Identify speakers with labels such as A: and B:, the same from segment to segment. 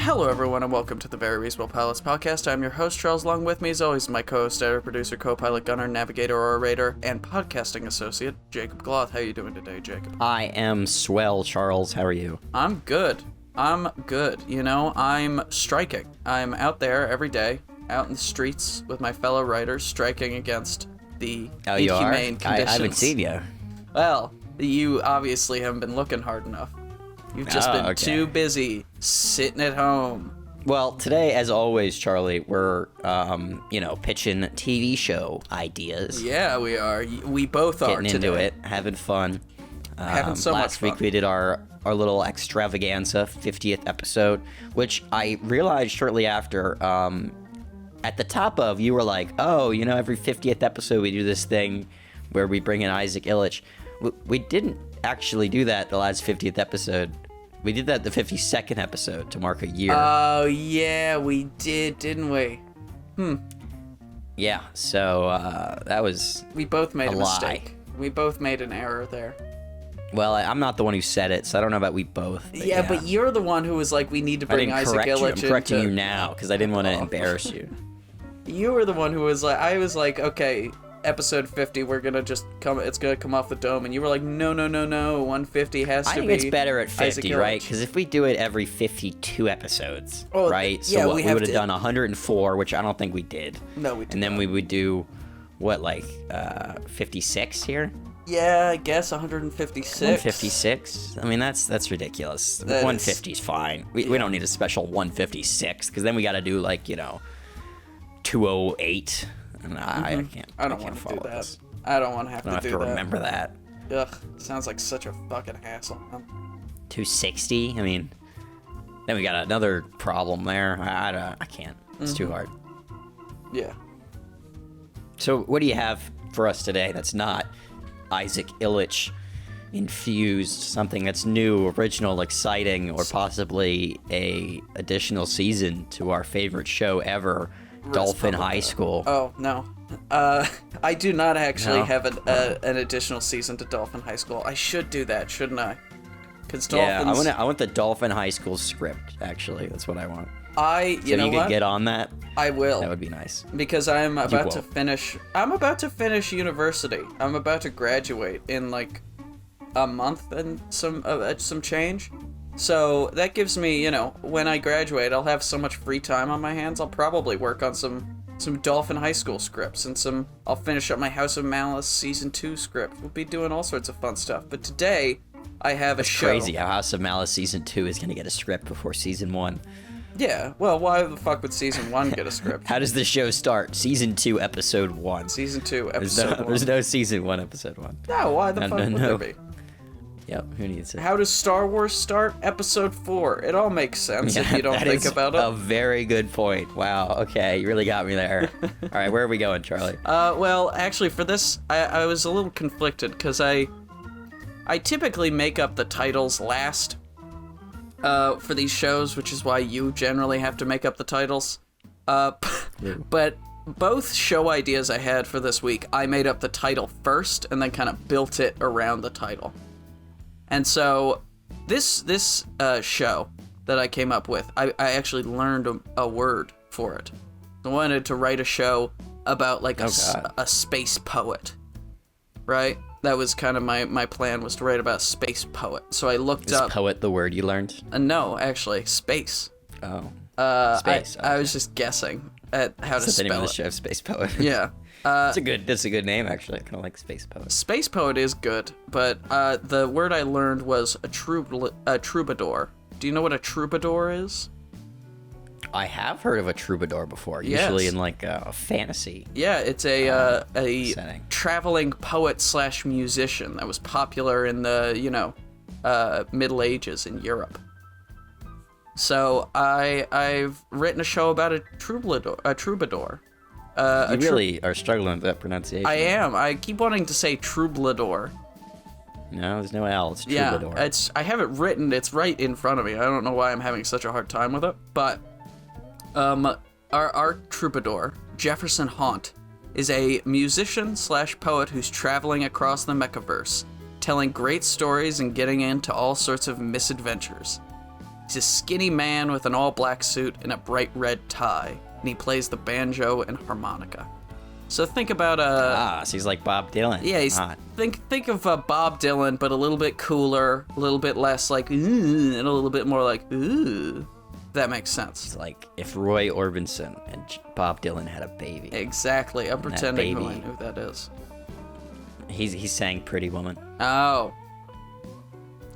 A: Hello, everyone, and welcome to the Very Reasonable Pilots podcast. I'm your host, Charles. Along with me, as always, my co-host, editor, producer, co-pilot, gunner, navigator, orator, and podcasting associate, Jacob Gloth. How are you doing today, Jacob?
B: I am swell, Charles. How are you?
A: I'm good. You know, I'm striking. I'm out there every day, out in the streets with my fellow writers, striking against the inhumane conditions.
B: I haven't seen you.
A: Well, you obviously haven't been looking hard enough. You've just been too busy sitting at home.
B: Well, today, as always, Charlie, we're, pitching TV show ideas.
A: Yeah, we are. We both are
B: today. Getting into it, having fun.
A: Having so much fun.
B: Last week we did our little extravaganza 50th episode, which I realized shortly after, at the top of, you were like, oh, you know, every 50th episode we do this thing where we bring in Isaac Illich. We didn't actually do that the last 50th episode. We did that the 52nd episode to mark a year.
A: Oh, yeah, we did, didn't we?
B: Yeah, so that was
A: We both made a mistake.
B: lie.
A: We both made an error there.
B: Well, I'm not the one who said it, so I don't know about we both.
A: But you're the one who was like, we need to bring Isaac Illich in.
B: I'm correcting you now, because I didn't want to embarrass you.
A: You were the one who was like, I was like, okay, episode 50, we're gonna just come, it's gonna come off the dome, and you were like, no, 150 has to be.
B: I think it's better at 50,
A: Isaac
B: right?
A: Illich.
B: Because if we do it every 52 episodes, right?
A: Yeah,
B: so
A: we
B: would have done 104, which I don't think we did.
A: No, we did
B: And then
A: not.
B: we would do, 56 here?
A: Yeah, I guess 156.
B: 156? I mean, that's ridiculous. 150 is fine. We don't need a special 156, because then we got to do, 208. And I can't.
A: I don't want to do that. I don't want to have to do that.
B: I don't have to remember that.
A: Ugh, sounds like such a fucking hassle.
B: 260? I mean, then we got another problem there. I can't. It's too hard.
A: Yeah.
B: So what do you have for us today that's not Isaac Illich infused, something that's new, original, exciting, or possibly a additional season to our favorite show ever, Dolphin High School?
A: Oh, no. I do not actually have an additional season to Dolphin High School. I should do that, shouldn't I? Because Dolphins...
B: I want the Dolphin High School script, actually. That's what I want.
A: You know what?
B: Could get on that?
A: I will.
B: That would be nice.
A: Because I'm about to finish university. I'm about to graduate in a month and some change. So that gives me, when I graduate, I'll have so much free time on my hands. I'll probably work on some Dolphin High School scripts and I'll finish up my House of Malice season 2 script. We'll be doing all sorts of fun stuff. But today I have a show.
B: Crazy how House of Malice season 2 is going to get a script before season 1.
A: Yeah, well, why the fuck would season 1 get a script?
B: How does the show start? Season 2, episode 1.
A: Season 2, episode 1.
B: There's no season 1, episode 1.
A: No, why the fuck would there be?
B: Yep, who needs it?
A: How does Star Wars start? Episode 4. It all makes sense if you don't think about it.
B: A very good point. Wow, okay, you really got me there. All right, where are we going, Charlie?
A: Well, actually, for this, I was a little conflicted, because I typically make up the titles last for these shows, which is why you generally have to make up the titles. But both show ideas I had for this week, I made up the title first, and then kind of built it around the title. And so, this show that I came up with, I actually learned a word for it. I wanted to write a show about a space poet, right? That was kind of my plan, was to write about a space poet. So I looked up...
B: Is poet the word you learned?
A: No, actually, space.
B: Oh.
A: Space. I was just guessing at how to spell it. That's the name of the
B: show, Space Poet.
A: Yeah.
B: That's a good name, actually. I kind of like Space Poet.
A: Space Poet is good, but the word I learned was a troubadour. Do you know what a troubadour is?
B: I have heard of a troubadour before, usually in a fantasy.
A: Yeah, it's a
B: setting.
A: Traveling poet / musician that was popular in the Middle Ages in Europe. So I've written a show about a troubadour.
B: You really are struggling with that pronunciation.
A: I am. I keep wanting to say troubadour.
B: No, there's no L. It's troubadour.
A: Yeah, I have it written. It's right in front of me. I don't know why I'm having such a hard time with it. But our troubadour, Jefferson Haunt, is a musician / poet who's traveling across the Mechaverse, telling great stories and getting into all sorts of misadventures. He's a skinny man with an all-black suit and a bright red tie, and he plays the banjo and harmonica. So think about
B: so he's like Bob Dylan.
A: Yeah, he's think of Bob Dylan, but a little bit cooler, a little bit less like and a little bit more like ooh. That makes sense.
B: It's like if Roy Orbison and Bob Dylan had a baby.
A: Exactly. I'm pretending
B: baby,
A: who I know who that is.
B: He sang Pretty Woman.
A: Oh.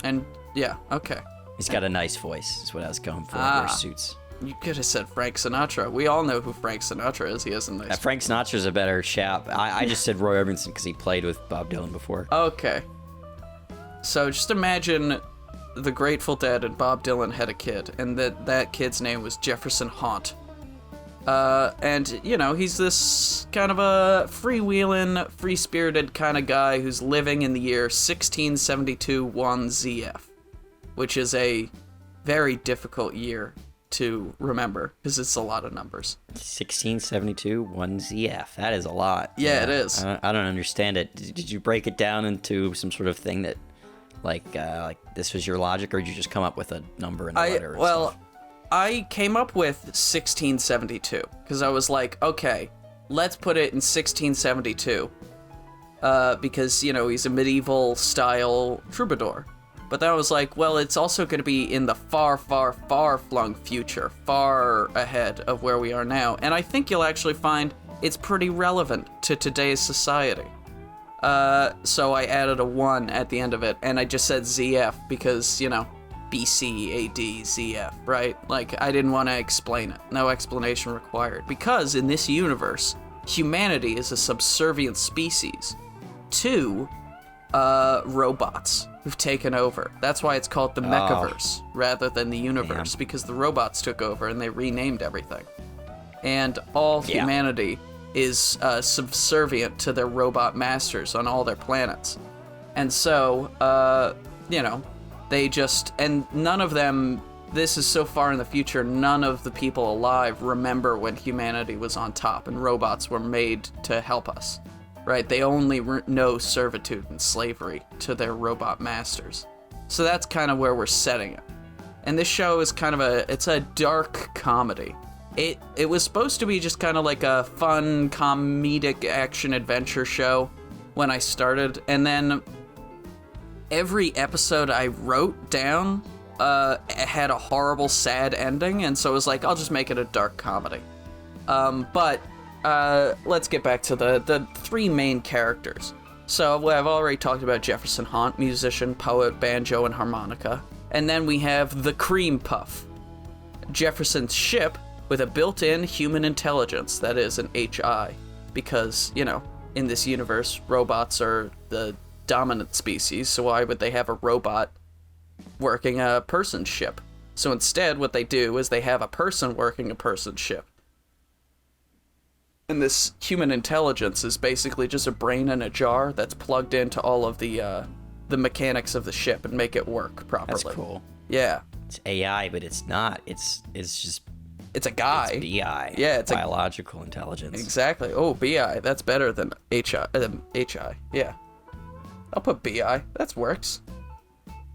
A: And yeah, okay.
B: He's got a nice voice. Is what I was going for. Wears suits.
A: You could have said Frank Sinatra. We all know who Frank Sinatra is. He has a nice...
B: Frank Sinatra's a better shout. I just said Roy Orbison because he played with Bob Dylan before.
A: Okay. So just imagine the Grateful Dead and Bob Dylan had a kid, and that kid's name was Jefferson Haunt. And, you know, he's this kind of a freewheeling, free-spirited kind of guy who's living in the year 1672 1ZF, which is a very difficult year to remember, because it's a lot of numbers.
B: 1672 1ZF. That is a lot.
A: Yeah, it is.
B: I don't understand it. Did you break it down into some sort of thing that, like this was your logic, or did you just come up with a number and a letter?
A: I came up with 1672 because I was like, okay, let's put it in 1672, because, you know, he's a medieval style troubadour. But then I was like, well, it's also going to be in the far, far, far flung future, far ahead of where we are now. And I think you'll actually find it's pretty relevant to today's society. So I added a 1 at the end of it, and I just said ZF because, you know, BC, AD, ZF, right? Like, I didn't want to explain it. No explanation required. Because in this universe, humanity is a subservient species to robots who've taken over. That's why it's called the Mechaverse rather than the universe, because the robots took over and they renamed everything. And all humanity is subservient to their robot masters on all their planets. And so, you know, they just, and none of them, this is so far in the future, none of the people alive remember when humanity was on top and robots were made to help us, right? They only know servitude and slavery to their robot masters. So that's kind of where we're setting it. And this show is kind of it's a dark comedy. It was supposed to be just kind of like a fun, comedic action-adventure show when I started, and then every episode I wrote down had a horrible, sad ending, and so I was like, I'll just make it a dark comedy. But let's get back to the three main characters. So I've already talked about Jefferson Haunt, musician, poet, banjo, and harmonica. And then we have the Cream Puff, Jefferson's ship with a built-in human intelligence, that is an HI, because, you know, in this universe, robots are the dominant species, so why would they have a robot working a person's ship? So instead, what they do is they have a person working a person's ship. And this human intelligence is basically just a brain in a jar that's plugged into all of the mechanics of the ship and make it work properly.
B: That's cool.
A: Yeah.
B: It's AI, but it's not. It's just...
A: It's a guy.
B: It's BI.
A: Yeah, it's
B: biological intelligence.
A: Exactly. Oh, BI. That's better than HI. Yeah. I'll put BI. That works.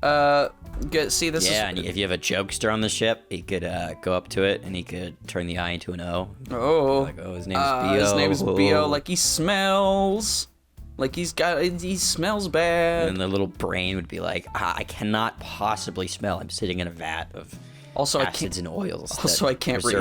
A: See, this is...
B: Yeah, and if you have a jokester on the ship, he could go up to it, and he could turn the I into an O.
A: Oh.
B: Like, oh, his name's B.O.
A: His name is B.O. Like he smells. Like he smells bad.
B: And then the little brain would be like, I cannot possibly smell. I'm sitting in a vat of acids and oils.
A: Also, I can't read.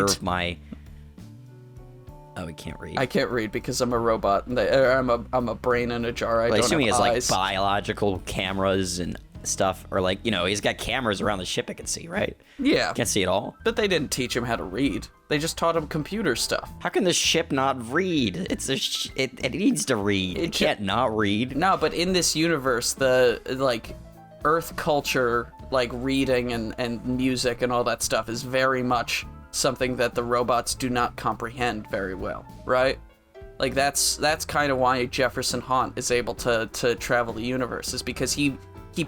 B: Oh, he can't read.
A: I can't read because I'm a robot. I'm a brain in a jar. I assume
B: he has
A: eyes.
B: Like biological cameras and stuff, or like, you know, he's got cameras around the ship it can see, right?
A: Yeah.
B: Can't see it all.
A: But they didn't teach him how to read. They just taught him computer stuff.
B: How can the ship not read? It needs to read. It can't not read.
A: No, but in this universe, the like Earth culture, like reading and music and all that stuff is very much something that the robots do not comprehend very well, right? Like that's kind of why Jefferson Haunt is able to travel the universe, is because he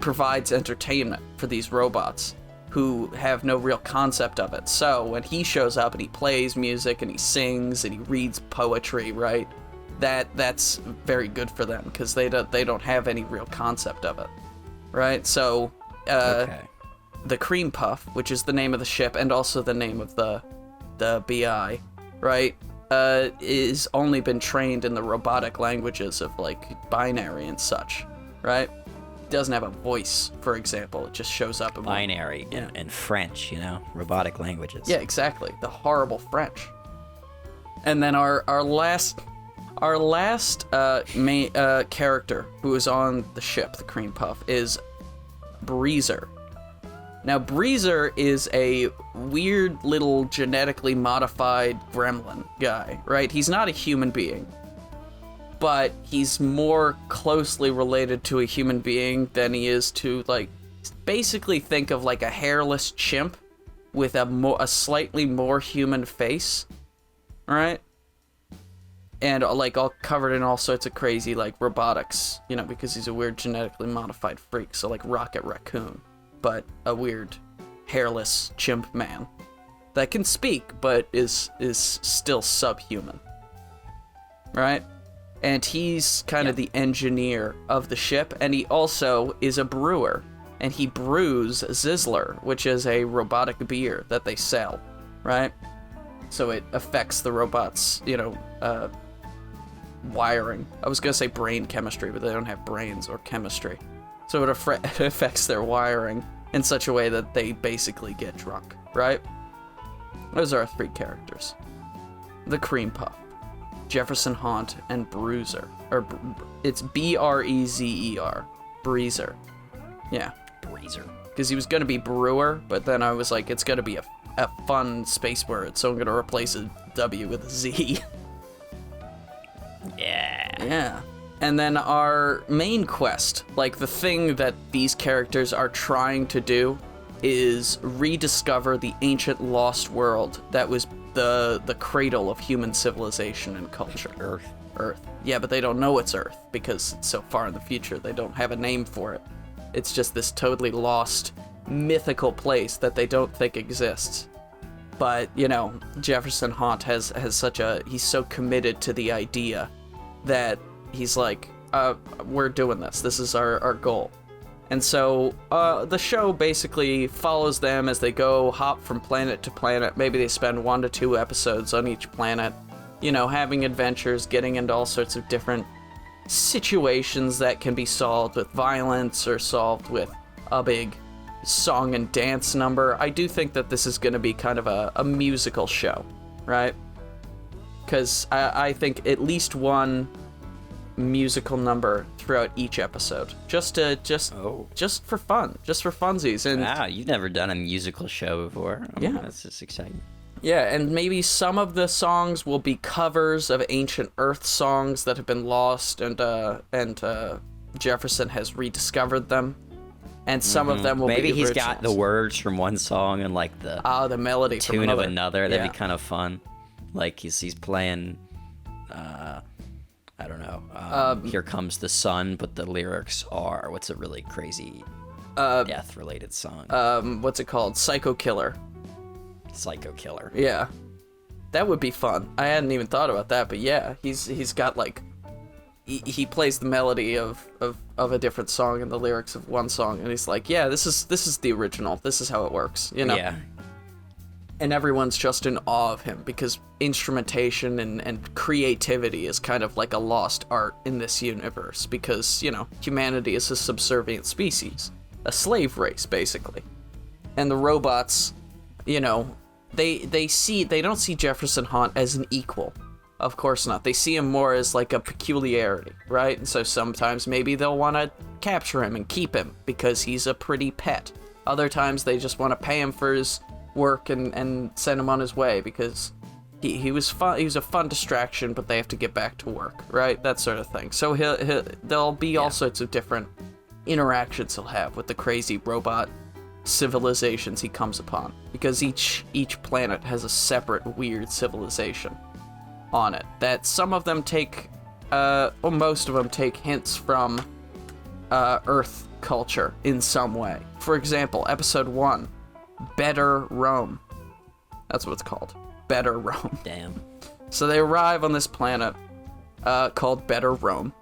A: provides entertainment for these robots who have no real concept of it. So when he shows up and he plays music and he sings and he reads poetry, right? That's very good for them because they don't have any real concept of it, right? So
B: Okay.
A: the Cream Puff, which is the name of the ship and also the name of the BI, right, is only been trained in the robotic languages of, like, binary and such, right? Doesn't have a voice, for example. It just shows up in
B: binary and French, robotic languages.
A: Yeah, exactly. The horrible French. And then our last main character who is on the ship, the Cream Puff, is Breezer. Now, Breezer is a weird little genetically modified gremlin guy, right? He's not a human being, but he's more closely related to a human being than he is to, like, basically think of like a hairless chimp with a slightly more human face, right? And like all covered in all sorts of crazy like robotics, because he's a weird genetically modified freak. So like Rocket Raccoon, but a weird hairless chimp man that can speak but is still subhuman, right? And he's kind of the engineer of the ship, and he also is a brewer, and he brews Zizzler, which is a robotic beer that they sell, right? So it affects the robots, wiring. I was gonna say brain chemistry, but they don't have brains or chemistry. So it affects their wiring in such a way that they basically get drunk, right? Those are our three characters. The Cream Puff, Jefferson Haunt, and Bruiser. Or it's Brezer. Breezer. Yeah.
B: Breezer.
A: Because he was gonna be Brewer, but then I was like, it's gonna be a fun space word, so I'm gonna replace a W with a Z. Yeah. And then our main quest, like the thing that these characters are trying to do, is rediscover the ancient lost world that was the cradle of human civilization and culture. Earth. Yeah, but they don't know it's Earth because it's so far in the future they don't have a name for it. It's just this totally lost, mythical place that they don't think exists. But, Jefferson Haunt has he's so committed to the idea that he's like, we're doing this. This is our goal. And so the show basically follows them as they go hop from planet to planet. Maybe they spend 1 to 2 episodes on each planet, having adventures, getting into all sorts of different situations that can be solved with violence or solved with a big song and dance number. I do think that this is going to be kind of a musical show, right? Because I think at least one musical number throughout each episode, just for fun, just for funsies. And
B: wow, you've never done a musical show before.
A: Yeah,
B: that's just exciting.
A: Yeah, and maybe some of the songs will be covers of ancient Earth songs that have been lost, and Jefferson has rediscovered them. And some of them will
B: maybe
A: be
B: he's
A: originals.
B: got the words from one song and like the
A: melody
B: tune
A: from
B: of another. That'd
A: Yeah.
B: be kind of fun. Like he's playing, I don't know. Here Comes the Sun, but the lyrics are what's a really crazy death-related song.
A: What's it called? Psycho Killer.
B: Psycho Killer.
A: Yeah, that would be fun. I hadn't even thought about that, but yeah, he's got like he plays the melody of a different song and the lyrics of one song, and he's like, yeah, this is the original. This is how it works,
B: Yeah.
A: And everyone's just in awe of him because instrumentation and creativity is kind of like a lost art in this universe because, humanity is a subservient species, a slave race, basically. And the robots, they don't see Jefferson Haunt as an equal. Of course not. They see him more as like a peculiarity, right? And so sometimes maybe they'll want to capture him and keep him because he's a pretty pet. Other times they just want to pay him for his work and send him on his way because he was fun. He was a fun distraction, but they have to get back to work, right? That sort of thing. So there'll be all sorts of different interactions he'll have with the crazy robot civilizations he comes upon because each planet has a separate weird civilization on it that some of them take most of them take hints from Earth culture in some way. For example, episode 1, Better Rome. That's what it's called. Better Rome.
B: Damn.
A: So they arrive on this planet called Better Rome,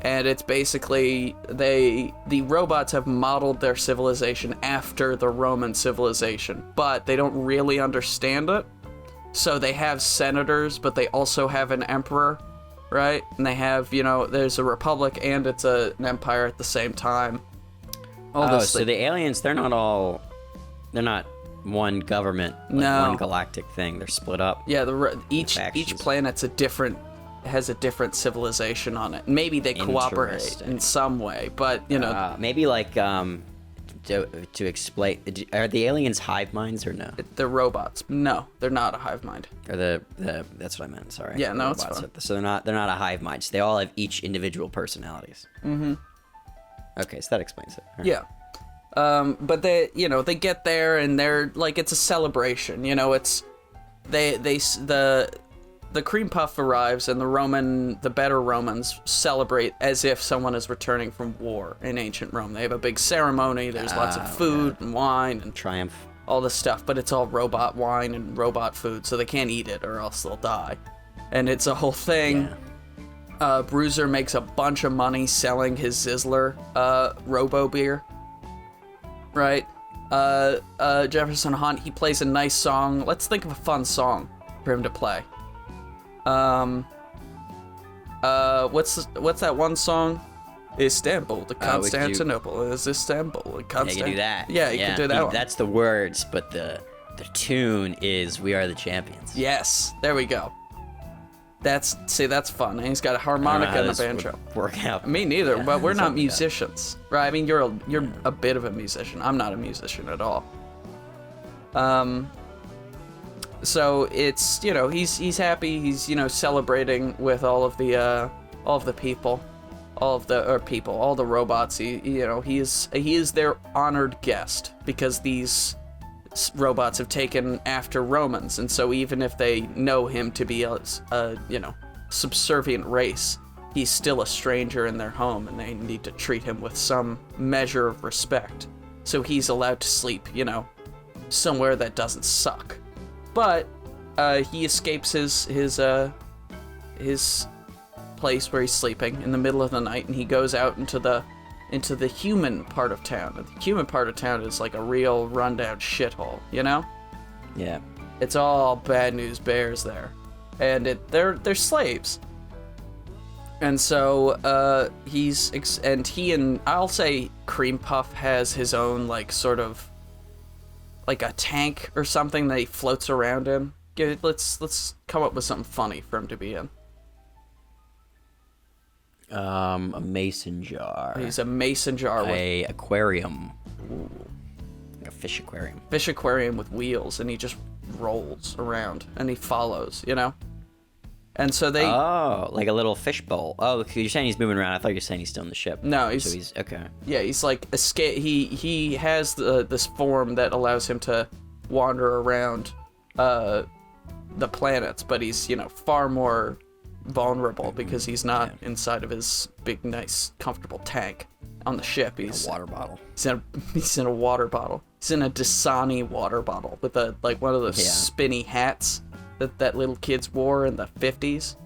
A: And it's basically the robots have modeled their civilization after the Roman civilization, but they don't really understand it. So they have senators, but they also have an emperor, right? And they have, there's a republic and it's an empire at the same time.
B: So the aliens, they're not one government, one galactic thing. They're split up.
A: Yeah, each planet's has a different civilization on it. Maybe they cooperate in some way, but
B: maybe like to explain, are the aliens hive minds or no?
A: They're robots. No, they're not a hive mind.
B: Or that's what I meant. Sorry.
A: Yeah, no, it's fine.
B: So they're not a hive mind. So they all have each individual personalities. Mm-hmm. Okay, so that explains it. Right.
A: Yeah. But they get there and they're like, it's a celebration. The cream puff arrives and the better Romans celebrate as if someone is returning from war in ancient Rome. They have a big ceremony. There's lots of food and wine and
B: triumph,
A: all this stuff, but it's all robot wine and robot food, so they can't eat it or else they'll die. And it's a whole thing. Yeah. Bruiser makes a bunch of money selling his Sizzler Robo beer. Right? Jefferson Haunt, he plays a nice song. Let's think of a fun song for him to play. What's that one song? Istanbul to Constantinople is Istanbul.
B: Yeah, you can do that.
A: Yeah, you can do that one.
B: That's the words, but the tune is "We Are the Champions."
A: Yes, there we go. That's fun. And he's got a harmonica and a banjo.
B: Work out.
A: Me neither, but we're not musicians, right? I mean, you're a bit of a musician. I'm not a musician at all. So it's he's happy. He's celebrating with all of the people, all the robots. He is their honored guest because these robots have taken after Romans, and so even if they know him to be a subservient race, he's still a stranger in their home, and they need to treat him with some measure of respect. So he's allowed to sleep, somewhere that doesn't suck. But he escapes his place where he's sleeping in the middle of the night, and he goes out into the human part of town. And the human part of town is like a real rundown shithole,
B: Yeah.
A: It's all bad news bears there, and they're slaves. And so I'll say Cream Puff has his own sort of like a tank or something that he floats around in. Let's come up with something funny for him to be in.
B: A mason jar.
A: He's a mason jar with
B: aquarium. Ooh. Like a fish aquarium.
A: Fish aquarium with wheels, and he just rolls around and he follows, And so they.
B: Oh, like a little fish bowl. Oh, you're saying he's moving around. I thought you were saying he's still in the ship.
A: No,
B: he's okay.
A: Yeah, he's like escape. He has this form that allows him to wander around the planets, but he's far more vulnerable because he's not inside of his big, nice, comfortable tank on the ship. He's
B: a water bottle.
A: He's in a water bottle. He's in a Dasani water bottle with one of those spinny hats that little kids wore in the 50s,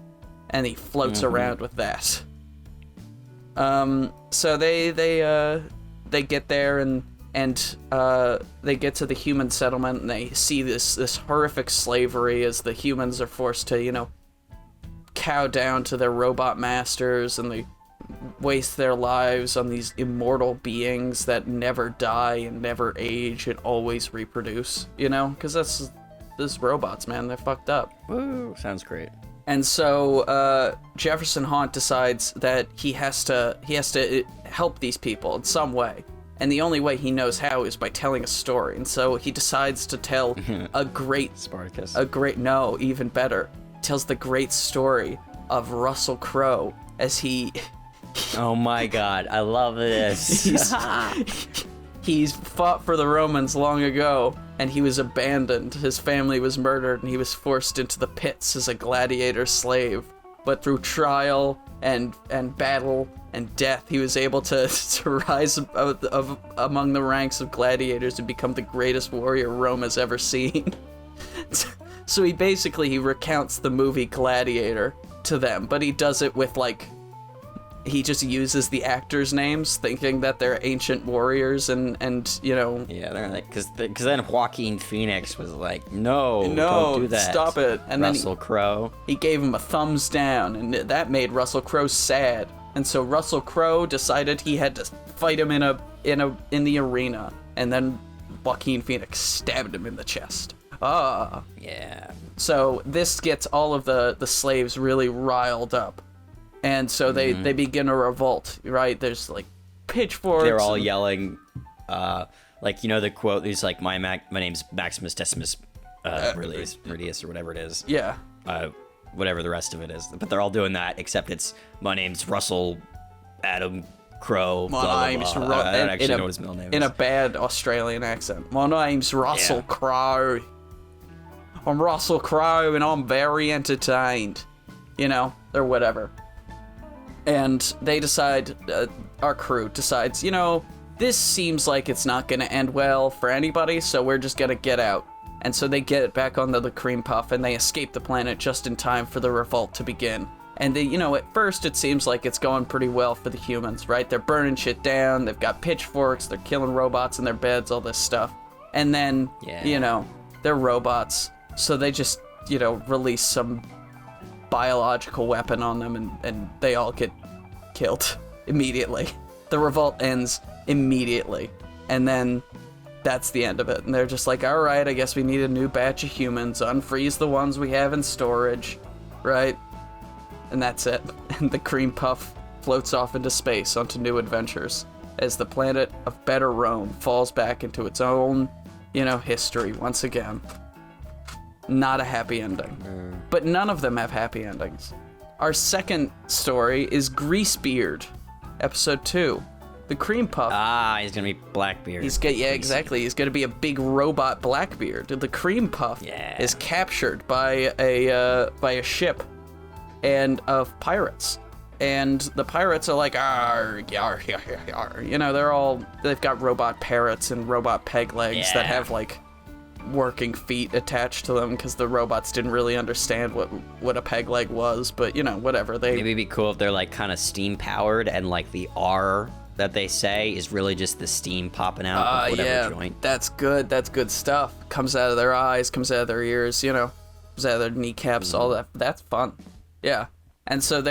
A: and he floats around with that. So they get there and they get to the human settlement, and they see this horrific slavery as the humans are forced to cow down to their robot masters, and they waste their lives on these immortal beings that never die and never age and always reproduce, because that's those robots, man. They're fucked up.
B: Woo, sounds great.
A: And so Jefferson Haunt decides that he has to help these people in some way, and the only way he knows how is by telling a story. And so he decides to tell a great
B: Spartacus.
A: No, even better. Tells the great story of Russell Crowe as he.
B: Oh my God, I love this.
A: He's fought for the Romans long ago, and he was abandoned. His family was murdered, and he was forced into the pits as a gladiator slave. But through trial and battle and death, he was able to rise among the ranks of gladiators and become the greatest warrior Rome has ever seen. So he recounts the movie Gladiator to them, but he does it with he just uses the actors' names, thinking that they're ancient warriors, and you know.
B: Yeah, they're like, because then Joaquin Phoenix was like, no, don't do that.
A: Stop it. And
B: Russell Crowe.
A: He gave him a thumbs down, and that made Russell Crowe sad. And so Russell Crowe decided he had to fight him in the arena, and then Joaquin Phoenix stabbed him in the chest.
B: Yeah.
A: So this gets all of the slaves really riled up. And so they begin a revolt, right? There's like pitchforks.
B: They're all yelling, like, you know, the quote, he's like, my name's Maximus Decimus Meridius, or whatever it is.
A: Yeah.
B: Whatever the rest of it is. But they're all doing that, except it's, my name's Russell Adam Crowe.
A: My name's
B: I don't actually know what his middle name is.
A: In a bad Australian accent. My name's Russell Crowe. I'm Russell Crowe, and I'm very entertained. You know, or whatever. And they decide, our crew decides, you know, this seems like it's not going to end well for anybody, so we're just going to get out. And so they get back onto the cream puff, and they escape the planet just in time for the revolt to begin. And they, you know, at first it seems like it's going pretty well for the humans, right? They're burning shit down, they've got pitchforks, they're killing robots in their beds, all this stuff. And then, you know, they're robots, so they just, you know, release some biological weapon on them, and they all get killed immediately. The revolt ends immediately, and then that's the end of it. And they're just like, all right, I guess we need a new batch of humans, unfreeze the ones we have in storage, right? And that's it. And the cream puff floats off into space onto new adventures as the planet of Better Rome falls back into its own, you know, history once again. Not a happy ending. But none of them have happy endings. Our second story is Greasebeard, episode 2. The cream puff.
B: He's gonna be Blackbeard.
A: Exactly. He's gonna be a big robot Blackbeard. The cream puff is captured by a ship and of pirates. And the pirates are like, arr, yar, yar, yar, yar. You know, they've got robot parrots and robot peg legs that have like working feet attached to them, because the robots didn't really understand what a peg leg was, but you know, whatever. Maybe
B: it'd be cool if they're like kind of steam powered, and like the R that they say is really just the steam popping out of whatever joint.
A: That's good stuff. Comes out of their eyes, comes out of their ears, you know, comes out of their kneecaps, all that. That's fun. Yeah. And so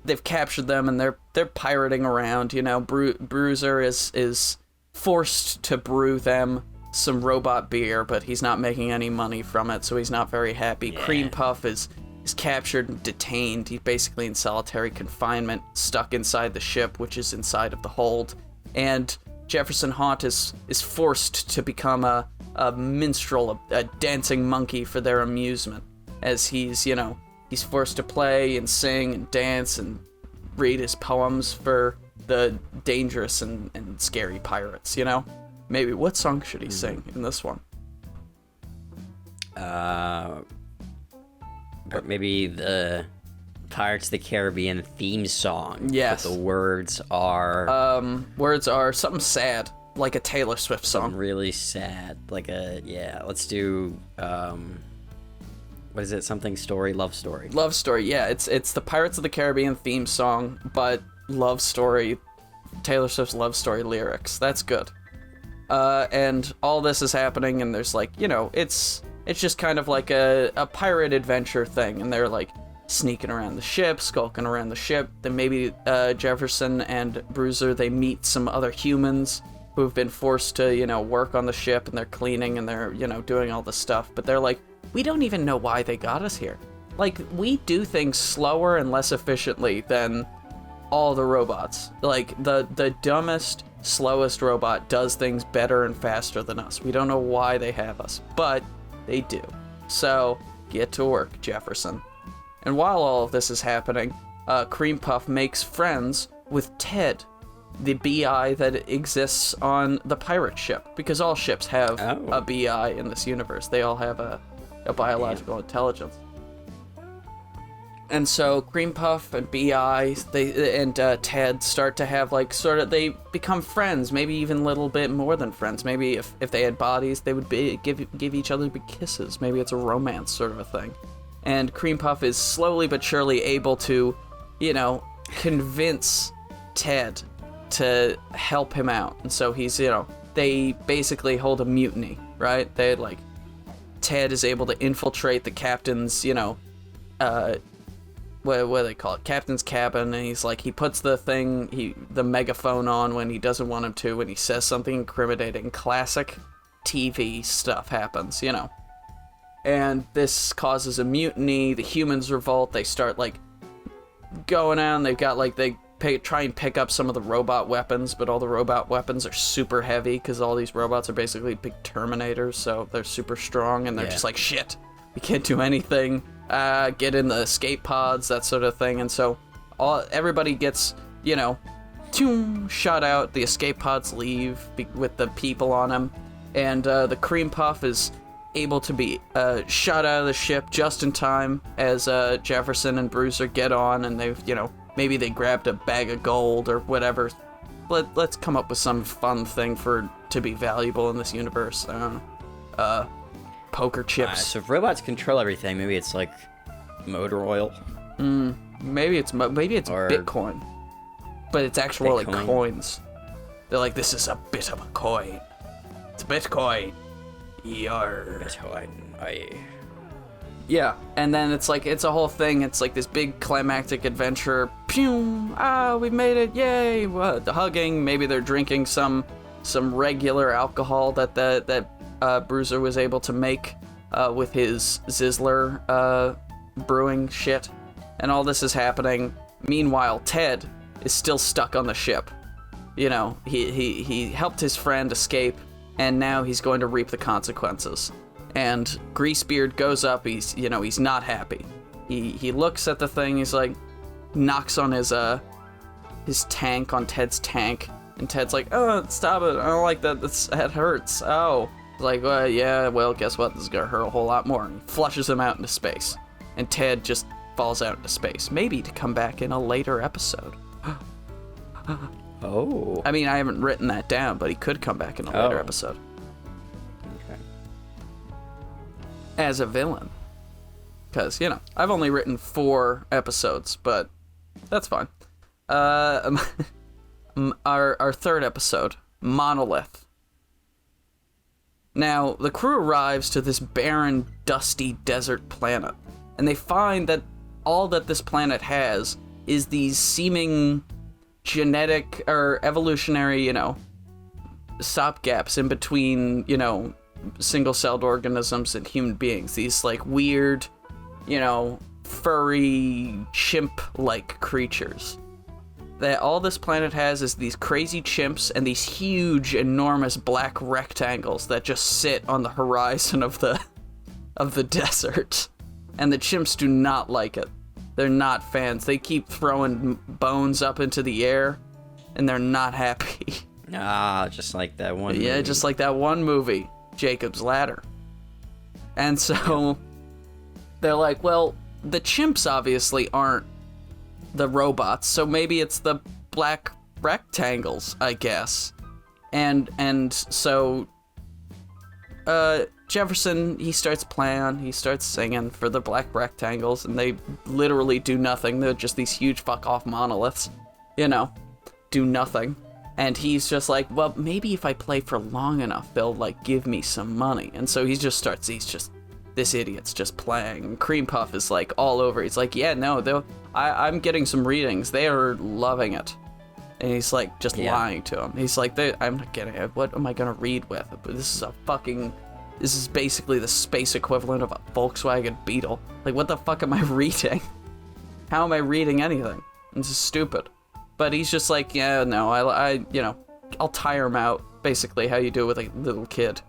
A: they've captured them, and they're pirating around, you know. Bruiser is forced to brew them some robot beer, but he's not making any money from it, so he's not very happy. Cream Puff is captured and detained. He's basically in solitary confinement, stuck inside the ship, which is inside of the hold. And Jefferson Haunt is forced to become a minstrel, a dancing monkey for their amusement, as he's forced to play and sing and dance and read his poems for the dangerous and scary pirates, you know? Maybe, what song should he sing in this one?
B: Maybe the Pirates of the Caribbean theme song.
A: Yes.
B: But the words are...
A: Words are something sad, like a Taylor Swift song.
B: Something really sad, let's do, what is it, something story, love story.
A: Love story, yeah, it's the Pirates of the Caribbean theme song, but love story, Taylor Swift's love story lyrics. That's good. And all this is happening, and there's like, you know, it's just kind of like a pirate adventure thing, and they're like sneaking around the ship, skulking around the ship. Then maybe Jefferson and Bruiser, they meet some other humans who have been forced to, you know, work on the ship, and they're cleaning, and they're, you know, doing all this stuff. But they're like, we don't even know why they got us here. Like, we do things slower and less efficiently than all the robots. Like, the dumbest, slowest robot does things better and faster than us. We don't know why they have us, but they do. So, get to work, Jefferson. And while all of this is happening, Cream Puff makes friends with Ted, the BI that exists on the pirate ship, because all ships have a BI in this universe. They all have a biological intelligence. And so Cream Puff and BI and Ted start to have they become friends, maybe even a little bit more than friends. Maybe if they had bodies, they would give each other big kisses. Maybe it's a romance sort of a thing. And Cream Puff is slowly but surely able to, you know, convince Ted to help him out. And so he's, they basically hold a mutiny, right? They Ted is able to infiltrate the captain's, what do they call it? Captain's cabin, and he puts the megaphone on when he doesn't want him to, when he says something incriminating. Classic TV stuff happens, And this causes a mutiny. The humans revolt. They start, going out, and they've got, try and pick up some of the robot weapons, but all the robot weapons are super heavy, because all these robots are basically big Terminators, so they're super strong, and they're just like, shit, we can't do anything. Get in the escape pods, that sort of thing. And so everybody gets, shot out. The escape pods leave with the people on them. And the Cream Puff is able to be shot out of the ship just in time as Jefferson and Bruiser get on, and they've, maybe they grabbed a bag of gold or whatever. Let's come up with some fun thing to be valuable in this universe. I don't know. Poker chips.
B: So if robots control everything, maybe it's like motor oil.
A: Maybe it's Bitcoin, but it's actual
B: Bitcoin.
A: Coins. They're like, this is a bit of a coin. It's Bitcoin. Yarr.
B: Bitcoin. Aye.
A: Yeah, and then it's a whole thing. It's like this big climactic adventure. Pew! Ah, we made it! Yay! The hugging. Maybe they're drinking some regular alcohol that Bruiser was able to make with his Sizzler brewing shit, and all this is happening. Meanwhile, Ted is still stuck on the ship. He helped his friend escape, and now he's going to reap the consequences. And Greasebeard goes up. He's not happy. He looks at the thing. He's like, knocks on his tank, on Ted's tank, and Ted's like, oh, stop it! I don't like that. That hurts. Oh. Like, well, guess what? This is gonna hurt a whole lot more. And he flushes him out into space. And Ted just falls out into space. Maybe to come back in a later episode.
B: Oh.
A: I mean, I haven't written that down, but he could come back in a later episode.
B: Okay.
A: As a villain. Because, I've only written 4 episodes, but that's fine. Our third episode, Monolith. Now, the crew arrives to this barren, dusty desert planet, and they find that all that this planet has is these seeming genetic or evolutionary, stopgaps in between, single-celled organisms and human beings. These, weird, furry, chimp-like creatures. That all this planet has is these crazy chimps and these huge, enormous black rectangles that just sit on the horizon of the desert. And the chimps do not like it. They're not fans. They keep throwing bones up into the air, and they're not happy.
B: Just like that one movie.
A: Yeah, just like that one movie, Jacob's Ladder. And so they're like, well, the chimps obviously aren't the robots, so maybe it's the black rectangles, I guess. And so Jefferson, he starts playing, he starts singing for the black rectangles, and they literally do nothing. They're just these huge fuck off monoliths, do nothing. And he's just like, well, maybe if I play for long enough, they'll give me some money. And so this idiot's just playing. Cream Puff is all over. He's like, yeah, no, I'm getting some readings. They are loving it. And he's lying to him. He's like, I'm not getting it. What am I gonna read with? This is basically the space equivalent of a Volkswagen Beetle. What the fuck am I reading? How am I reading anything? This is stupid. But he's just like, yeah, no, I'll tire him out. Basically, how you do it with a little kid.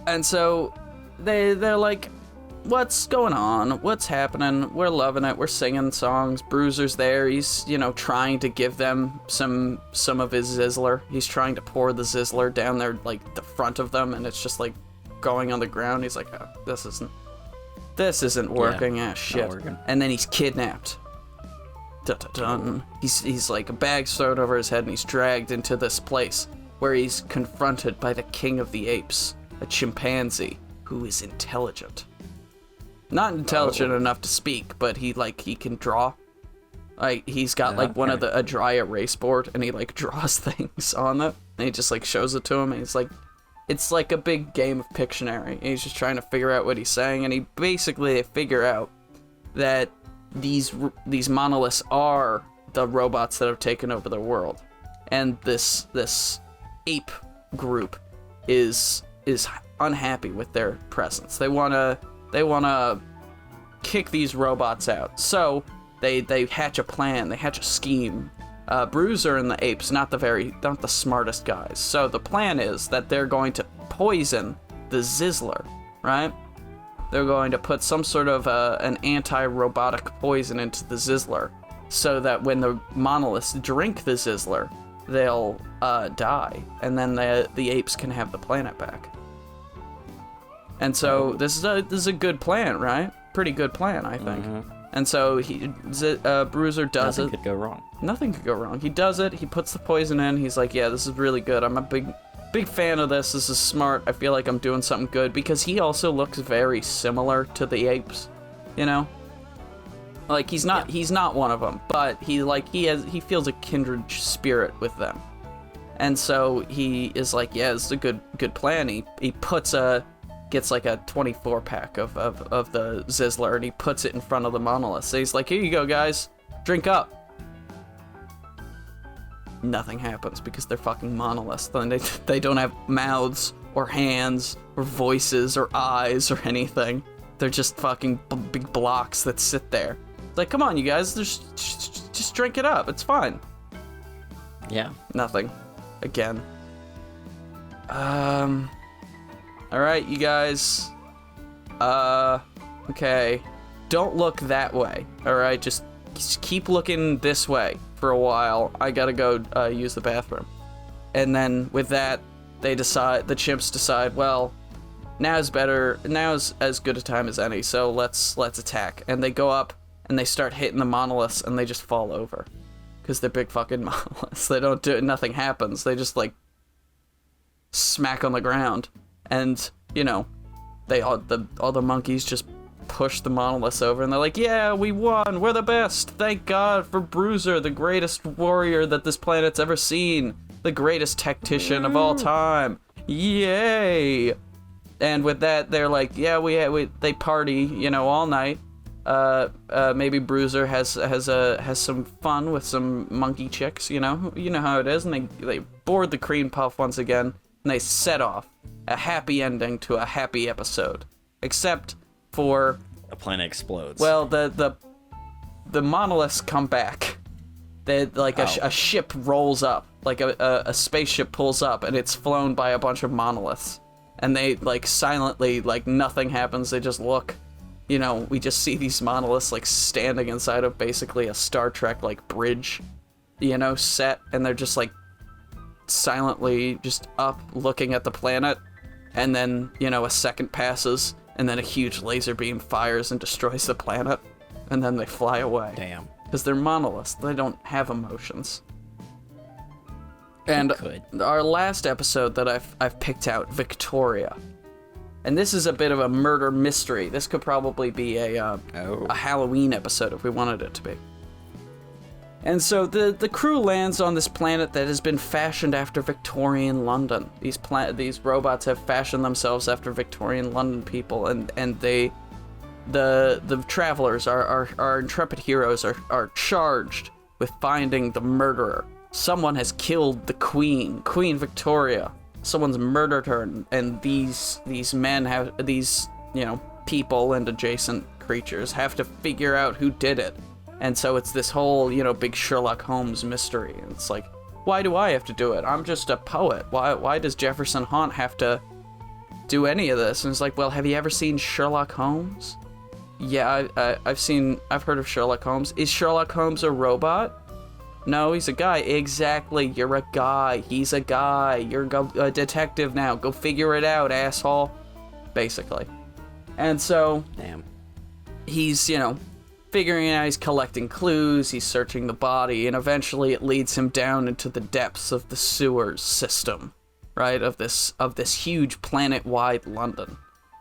A: And so they're like, what's going on? What's happening? We're loving it. We're singing songs. Bruiser's there. He's, trying to give them some of his Sizzler. He's trying to pour the Sizzler down their, the front of them, and it's just, going on the ground. He's like, oh, this isn't working.
B: Yeah,
A: shit.
B: Working.
A: And then he's kidnapped. Dun-dun-dun. He's a bag's thrown over his head, and he's dragged into this place where he's confronted by the king of the apes, a chimpanzee who is intelligent. Not intelligent enough to speak, but he can draw. Like, he's got like a dry erase board, and he like draws things on it, and he just like shows it to him, and he's like, it's like a big game of Pictionary, and he's just trying to figure out what he's saying, and they figure out that these monoliths are the robots that have taken over the world, and this ape group is unhappy with their presence. They wanna kick these robots out. So they hatch a plan. They hatch a scheme. Bruiser and the apes not the smartest guys. So the plan is that they're going to poison the Zizzler, right? They're going to put some sort of an anti-robotic poison into the Zizzler, so that when the monoliths drink the Zizzler, they'll die, and then the apes can have the planet back. And so this is a good plan, right? Pretty good plan, I think. Mm-hmm. And so Bruiser does it.
B: Nothing could go wrong.
A: Nothing could go wrong. He does it. He puts the poison in. He's like, yeah, this is really good. I'm a big fan of this. This is smart. I feel like I'm doing something good, because he also looks very similar to the apes, you know? Like, he's not one of them, but he feels a kindred spirit with them. And so he is like, yeah, this is a good plan. He gets like a 24 pack of the Zizzler, and he puts it in front of the monolith. So he's like, here you go, guys, drink up. Nothing happens, because they're fucking monoliths. They don't have mouths or hands or voices or eyes or anything. They're just fucking big blocks that sit there. It's like, come on, you guys, just drink it up. It's fine.
B: Yeah.
A: Nothing. Again. Alright, you guys. Okay. Don't look that way. Alright, just keep looking this way for a while. I gotta go use the bathroom. And then with that, the chimps decide, well, now's as good a time as any, so let's attack. And they go up, and they start hitting the monoliths, and they just fall over. Because they're big fucking monoliths. They don't do it, nothing happens. They just, like, smack on the ground. And, you know, all the monkeys just push the monoliths over, and they're like, yeah, we won, we're the best, thank God for Bruiser, the greatest warrior that this planet's ever seen, the greatest tactician of all time, yay. And with that, they're like, yeah, they party, you know, all night. Maybe Bruiser has some fun with some monkey chicks, you know how it is, and they board the cream puff once again, and they set off. A happy ending to a happy episode. Except for...
B: the planet explodes.
A: Well, the monoliths come back. A ship rolls up. Like a spaceship pulls up, and it's flown by a bunch of monoliths. And they, like, silently, like, nothing happens. They just look. You know, we just see these monoliths, like, standing inside of basically a Star Trek, like, bridge, you know, set. And they're just, like, silently just up looking at the planet. And then, you know, a second passes, and then a huge laser beam fires and destroys the planet, and then they fly away.
B: Damn.
A: Because they're monoliths. They don't have emotions. And our last episode that I've picked out, Victoria. And this is a bit of a murder mystery. This could probably be a Halloween episode if we wanted it to be. And so the crew lands on this planet that has been fashioned after Victorian London. These robots have fashioned themselves after Victorian London people, and the travelers, our intrepid heroes, are charged with finding the murderer. Someone has killed the Queen Victoria. Someone's murdered her, and these men have people and adjacent creatures have to figure out who did it. And so it's this whole, big Sherlock Holmes mystery. And it's like, why do I have to do it? I'm just a poet. Why does Jefferson Haunt have to do any of this? And it's like, well, have you ever seen Sherlock Holmes? Yeah, I've heard of Sherlock Holmes. Is Sherlock Holmes a robot? No, he's a guy. Exactly, you're a guy. He's a guy. You're a detective now. Go figure it out, asshole. Basically. And so...
B: Damn.
A: He's, figuring out, he's collecting clues, he's searching the body, and eventually it leads him down into the depths of the sewers system, right, of this huge planet-wide London,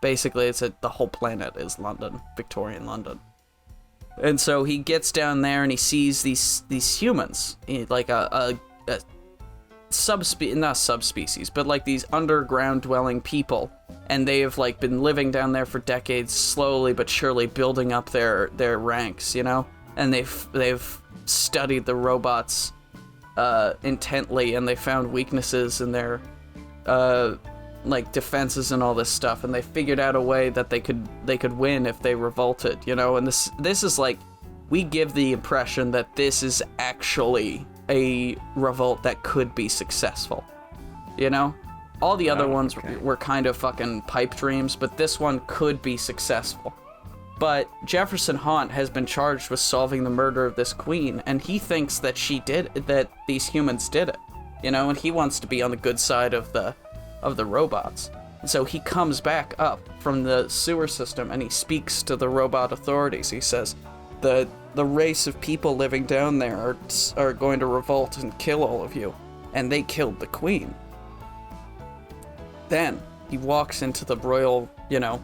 A: Basically, the whole planet is London, Victorian London. And so he gets down there and he sees these humans, like a not subspecies, but like these underground dwelling people, and they have like been living down there for decades, slowly but surely building up their ranks, you know. And they've studied the robots intently, and they found weaknesses in their like defenses and all this stuff, and they figured out a way that they could win if they revolted, you know. And this is like, we give the impression that this is actually a revolt that could be successful, you know. All the other ones were kind of fucking pipe dreams, but this one could be successful. But Jefferson Haunt has been charged with solving the murder of this queen, and he thinks that that these humans did it, you know, and he wants to be on the good side of the robots. So he comes back up from the sewer system and he speaks to the robot authorities. He says, the race of people living down there are going to revolt and kill all of you, and they killed the queen. Then he walks into the royal, you know,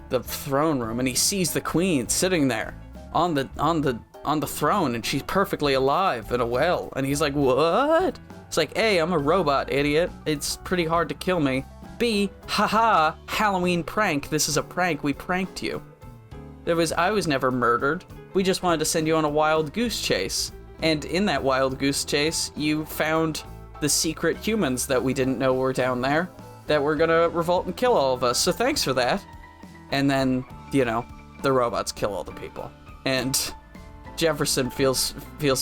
A: the throne room, and he sees the queen sitting there on the throne, and she's perfectly alive and well. And he's like, what? It's like, A, I'm a robot, idiot. It's pretty hard to kill me. B, haha, Halloween prank. This is a prank. We pranked you. I was never murdered. We just wanted to send you on a wild goose chase. And in that wild goose chase, you found the secret humans that we didn't know were down there that were gonna revolt and kill all of us. So thanks for that. And then, you know, the robots kill all the people. And Jefferson feels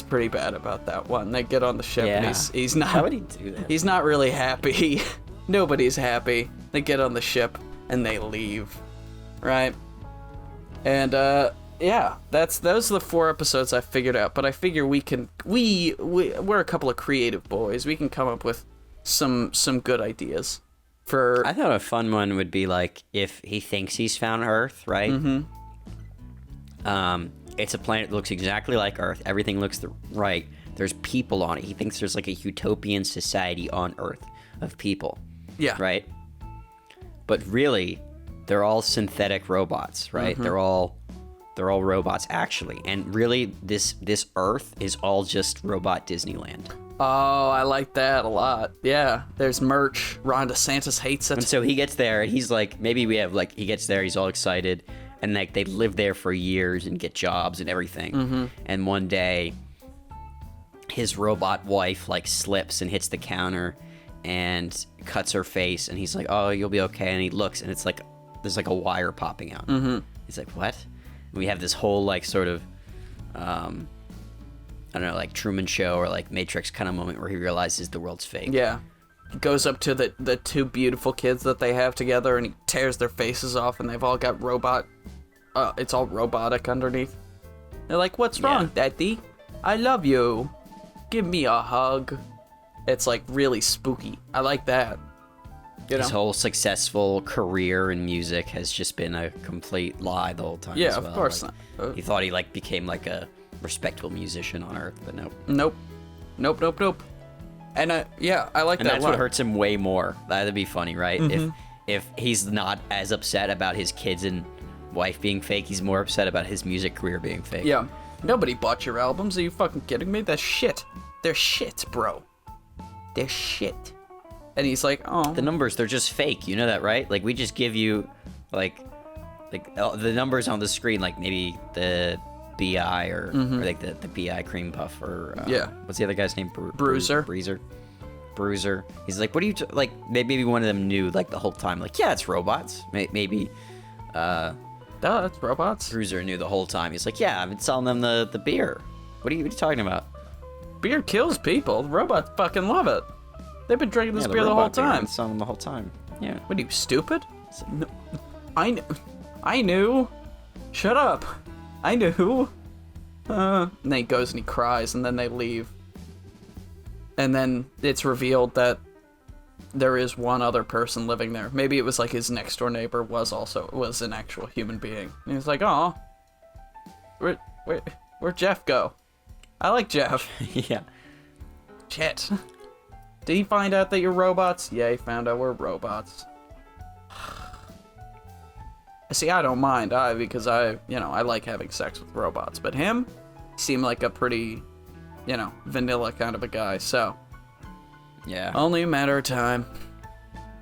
A: pretty bad about that one. They get on the ship, and he's not.
B: How would he do that?
A: He's not really happy. Nobody's happy. They get on the ship and they leave, right? And those are the 4 episodes I figured out. But I figure we're a couple of creative boys. We can come up with some good ideas. I
B: thought a fun one would be like if he thinks he's found Earth, right? Mm-hmm. It's a planet that looks exactly like Earth. Everything looks right. There's people on it. He thinks there's like a utopian society on Earth of people.
A: Yeah.
B: Right? But really, they're all synthetic robots, right? Mm-hmm. They're all robots actually. And really, this Earth is all just robot Disneyland.
A: Oh, I like that a lot. Yeah, there's merch. Ron DeSantis hates it.
B: And so he gets there, and he's like, he gets there, he's all excited, and like they live there for years and get jobs and everything. Mm-hmm. And one day, his robot wife like slips and hits the counter and cuts her face, and he's like, oh, you'll be okay. And he looks, and it's like, there's like a wire popping out. Mm-hmm. He's like, what? And we have this whole like sort of, I don't know, like Truman Show or like Matrix kind of moment where he realizes the world's fake.
A: Yeah. He goes up to the 2 beautiful kids that they have together, and he tears their faces off, and they've all got it's all robotic underneath. They're like, what's wrong, Daddy? I love you. Give me a hug. It's like really spooky. I like that.
B: His whole successful career in music has just been a complete lie the whole time.
A: Yeah,
B: as well.
A: Of course
B: like,
A: not.
B: He thought he like became like a respectable musician on Earth, but nope.
A: Nope. And I like that.
B: And that's what hurts him way more. That'd be funny, right? Mm-hmm. If he's not as upset about his kids and wife being fake, he's more upset about his music career being fake.
A: Yeah. Nobody bought your albums. Are you fucking kidding me? That's shit. They're shit, bro. They're shit. And he's like, oh.
B: The numbers, they're just fake. You know that, right? Like, we just give you, like the numbers on the screen, like maybe the BI or like the BI cream puff or what's the other guy's name?
A: Bruiser.
B: Bruiser. He's like, what do you like? Maybe one of them knew like the whole time. Like, yeah, it's robots. Maybe.
A: It's robots.
B: Bruiser knew the whole time. He's like, yeah, I've been selling them the beer. What are you talking about?
A: Beer kills people. The robots fucking love it. They've been drinking this beer the whole time.
B: Selling them the whole time. Yeah.
A: What are you, stupid? No, I knew. Shut up. I knew. And then he goes and he cries, and then they leave. And then it's revealed that there is one other person living there. Maybe it was like his next door neighbor was an actual human being. And he was like, oh, where'd Jeff go? I like Jeff.
B: Yeah.
A: Shit. Did he find out that you're robots? Yeah, he found out we're robots. See, I don't mind, because I like having sex with robots. But him seemed like a pretty, vanilla kind of a guy, so.
B: Yeah.
A: Only a matter of time.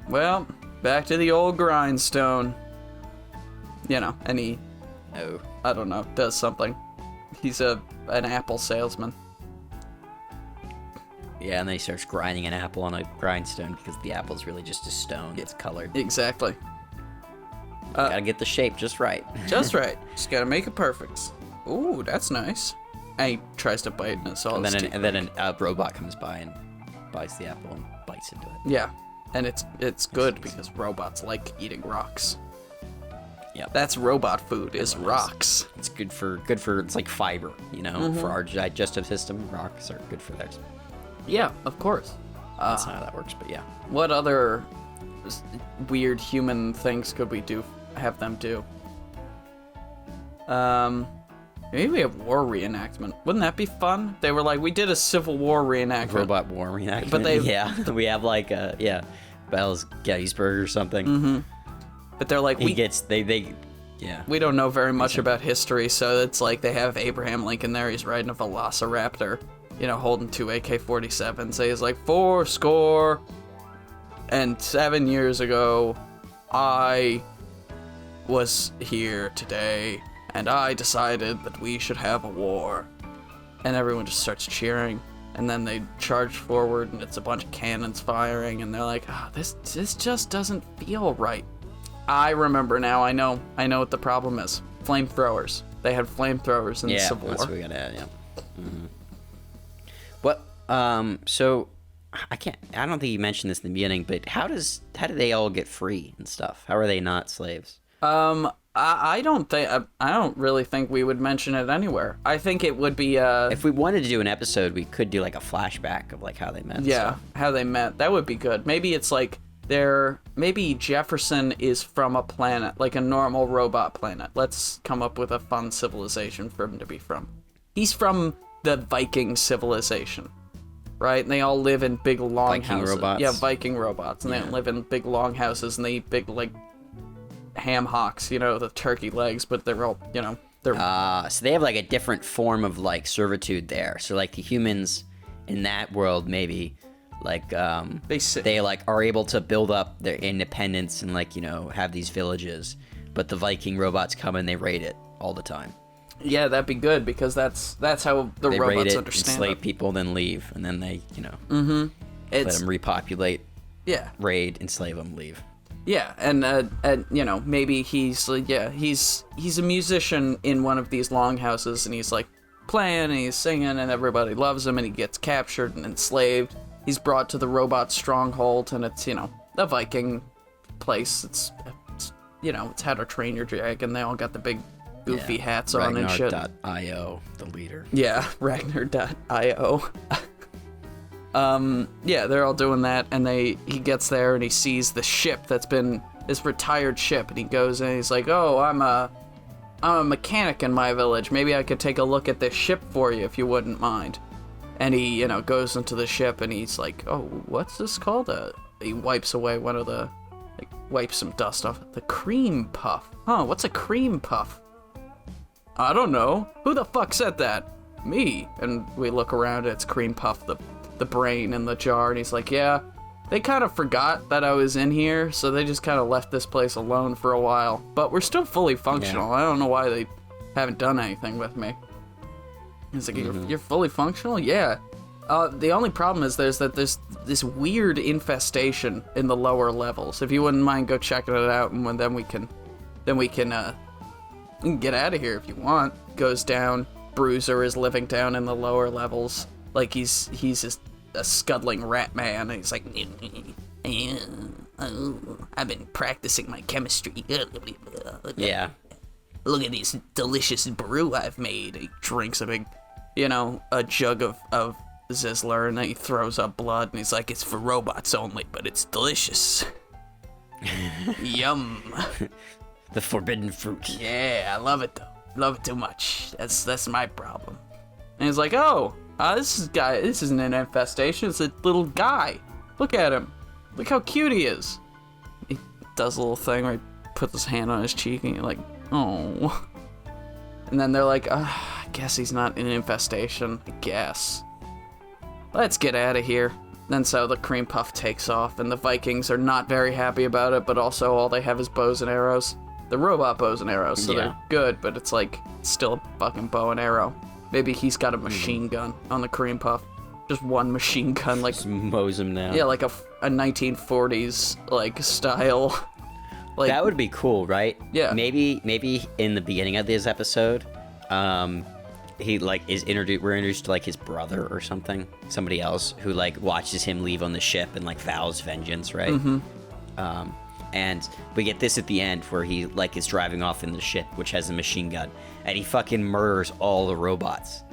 A: Well, back to the old grindstone. And he,
B: Oh.
A: I don't know, does something. He's an apple salesman.
B: Yeah, and then he starts grinding an apple on a grindstone because the apple's really just a stone. It's colored.
A: Exactly.
B: Gotta get the shape just right.
A: Just right. Just gotta make it perfect. Ooh, that's nice. And he tries to bite, and it's all his teeth.
B: And then a robot comes by and bites the apple and bites into it.
A: Yeah, and it's good because robots like eating rocks.
B: Yep.
A: That's robot food, is rocks.
B: It's good for it's like fiber, for our digestive system. Rocks are good for theirs.
A: Yeah, of course.
B: That's not how that works, but yeah.
A: What other weird human things could we have them do? Maybe we have war reenactment. Wouldn't that be fun? They were like, we did a Civil War reenactment.
B: Robot war reenactment.
A: But they,
B: we have like Battles Gettysburg or something.
A: Mm-hmm. But they're like,
B: we
A: don't know very much about history, so it's like they have Abraham Lincoln there. He's riding a Velociraptor, holding 2 AK-47s. So he's like, 7 years ago, I was here today, and I decided that we should have a war. And everyone just starts cheering, and then they charge forward, and it's a bunch of cannons firing, and they're like, this just doesn't feel right. I remember now. I know what the problem is. Flamethrowers. They had flamethrowers in the Civil War.
B: Yeah, that's what we gotta add. Yeah. Mm-hmm. What? So I don't think you mentioned this in the beginning, but how do they all get free and stuff? How are they not slaves?
A: I don't really think we would mention it anywhere. I think it would be
B: if we wanted to do an episode, we could do like a flashback of like how they met.
A: Yeah, how they met. That would be good. Maybe it's like maybe Jefferson is from a planet, like a normal robot planet. Let's come up with a fun civilization for him to be from. He's from the Viking civilization, right? And they all live in big long houses.
B: Robots.
A: Yeah, Viking robots. And they live in big long houses, and they eat big, like, ham hocks, the turkey legs, but they're all, they're...
B: So they have like a different form of like servitude there. So like the humans in that world maybe... like they like are able to build up their independence and like have these villages, but the Viking robots come and they raid it all the time.
A: Yeah, that'd be good because that's how the
B: they
A: robots
B: raid it,
A: understand
B: enslave
A: it.
B: people, then leave, and then they
A: Mm-hmm.
B: let them repopulate.
A: Yeah.
B: Raid, enslave them, leave.
A: Yeah, and maybe he's a musician in one of these longhouses, and he's like playing and he's singing and everybody loves him, and he gets captured and enslaved. He's brought to the robot stronghold, and it's, a Viking place. It's How to Train Your Dragon. They all got the big goofy hats on and shit.
B: Ragnar.io, the leader.
A: Yeah, Ragnar.io. They're all doing that, and he gets there and he sees the ship this retired ship, and he goes and he's like, oh, I'm a mechanic in my village. Maybe I could take a look at this ship for you if you wouldn't mind. And he, goes into the ship, and he's like, oh, what's this called? He wipes away wipes some dust off. The cream puff. Huh, what's a cream puff? I don't know. Who the fuck said that? Me. And we look around, and it's cream puff, the brain in the jar, and he's like, yeah, they kind of forgot that I was in here, so they just kind of left this place alone for a while. But we're still fully functional. Yeah. I don't know why they haven't done anything with me. He's like, you're fully functional? Yeah. The only problem is there's this weird infestation in the lower levels. If you wouldn't mind, go checking it out, and then we can get out of here if you want. Goes down. Bruiser is living down in the lower levels, like he's just a scuttling rat man. And he's like, I've been practicing my chemistry.
B: Yeah.
A: Look at this delicious brew I've made. He drinks a big, a jug of Zizzler, and then he throws up blood, and he's like, it's for robots only, but it's delicious. Yum.
B: The forbidden fruit.
A: Yeah, I love it, though. Love it too much. That's my problem. And he's like, this isn't an infestation, it's a little guy. Look at him. Look how cute he is. He does a little thing where he puts his hand on his cheek and you're like, oh. And then they're like, I guess he's not an infestation. I guess. Let's get out of here. And so the cream puff takes off, and the Vikings are not very happy about it, but also all they have is bows and arrows. The robot bows and arrows, so they're good, but it's like, still a fucking bow and arrow. Maybe he's got a machine gun on the cream puff. Just one machine gun, like...
B: Just mows him down.
A: Yeah, like a 1940s, like, style. Like,
B: that would be cool, right?
A: Yeah.
B: Maybe in the beginning of this episode, he like we're introduced to like his brother or somebody else who like watches him leave on the ship and like vows vengeance, right? Mm-hmm. And we get this at the end where he like is driving off in the ship, which has a machine gun, and he fucking murders all the robots.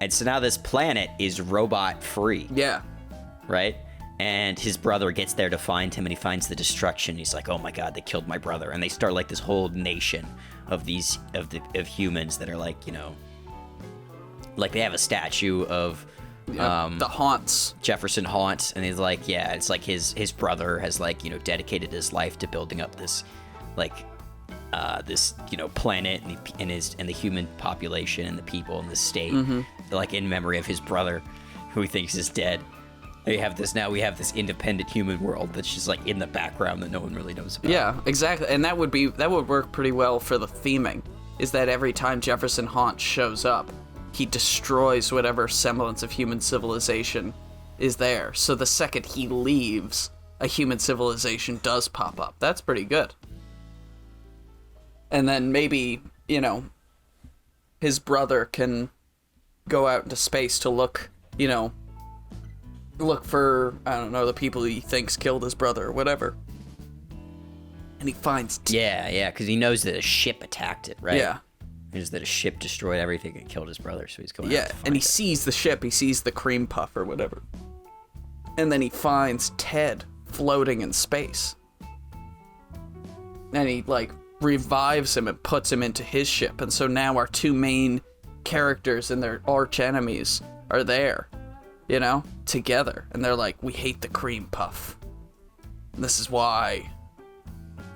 B: And so now this planet is robot free.
A: Yeah.
B: Right? And his brother gets there to find him, and he finds the destruction. He's like, "Oh my god, they killed my brother!" And they start like this whole nation of humans that are like, like they have a statue of
A: the Haunts,
B: Jefferson Haunt, and he's like, yeah, it's like his brother has like dedicated his life to building up this like this planet and the human population and the people in the state, like in memory of his brother, who he thinks is dead. We have this independent human world that's just like in the background that no one really knows about.
A: Yeah, exactly. And that would work pretty well for the theming, is that every time Jefferson Haunt shows up, he destroys whatever semblance of human civilization is there. So the second he leaves, a human civilization does pop up. That's pretty good. And then maybe, his brother can go out into space to look for, I don't know, the people he thinks killed his brother or whatever. And he finds...
B: Yeah, because he knows that a ship attacked it, right?
A: Yeah.
B: He knows that a ship destroyed everything and killed his brother, so he's going out to find
A: and he
B: it.
A: sees the ship, he sees the cream puff or whatever. And then he finds Ted floating in space. And he, revives him and puts him into his ship. And so now our two main characters and their arch enemies are there. Together. And they're like, we hate the cream puff. And this is why.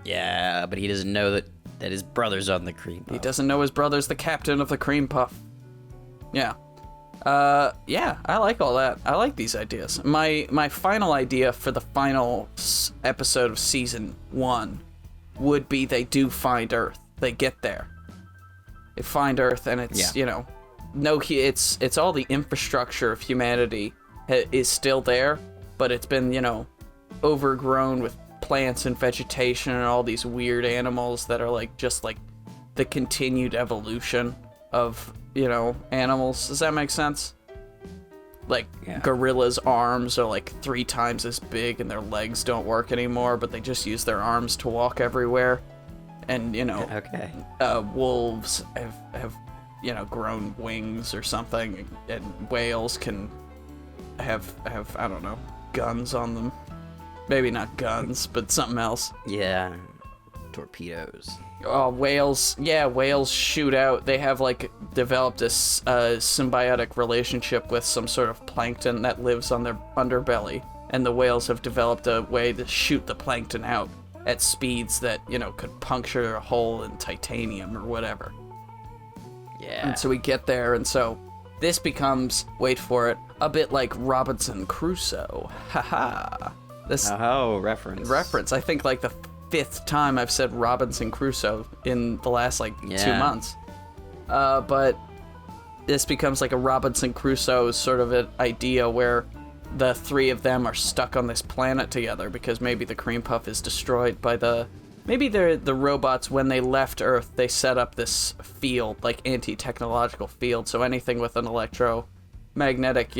B: Yeah, but he doesn't know that his brother's on the cream puff.
A: He doesn't know his brother's the captain of the cream puff. Yeah. I like all that. I like these ideas. My final idea for the final episode of season 1 would be they do find Earth. They get there. They find Earth, and it's, it's all the infrastructure of humanity is still there, but it's been, overgrown with plants and vegetation and all these weird animals that are just the continued evolution of, animals. Does that make sense? Gorillas' arms are 3 times as big and their legs don't work anymore, but they just use their arms to walk everywhere. And,
B: okay.
A: Wolves have grown wings or something, and whales can have I don't know, guns on them. Maybe not guns, but something else.
B: Yeah, torpedoes.
A: Whales shoot out. They have developed a symbiotic relationship with some sort of plankton that lives on their underbelly, and the whales have developed a way to shoot the plankton out at speeds that could puncture a hole in titanium or whatever.
B: Yeah.
A: And so we get there, and so this becomes, wait for it, a bit like Robinson Crusoe. Haha.
B: Reference.
A: I think the 5th time I've said Robinson Crusoe in the last 2 months. But this becomes like a Robinson Crusoe sort of an idea where the 3 of them are stuck on this planet together because maybe the cream puff is destroyed by maybe the robots, when they left Earth, they set up this field, anti-technological field, so anything with an electromagnetic,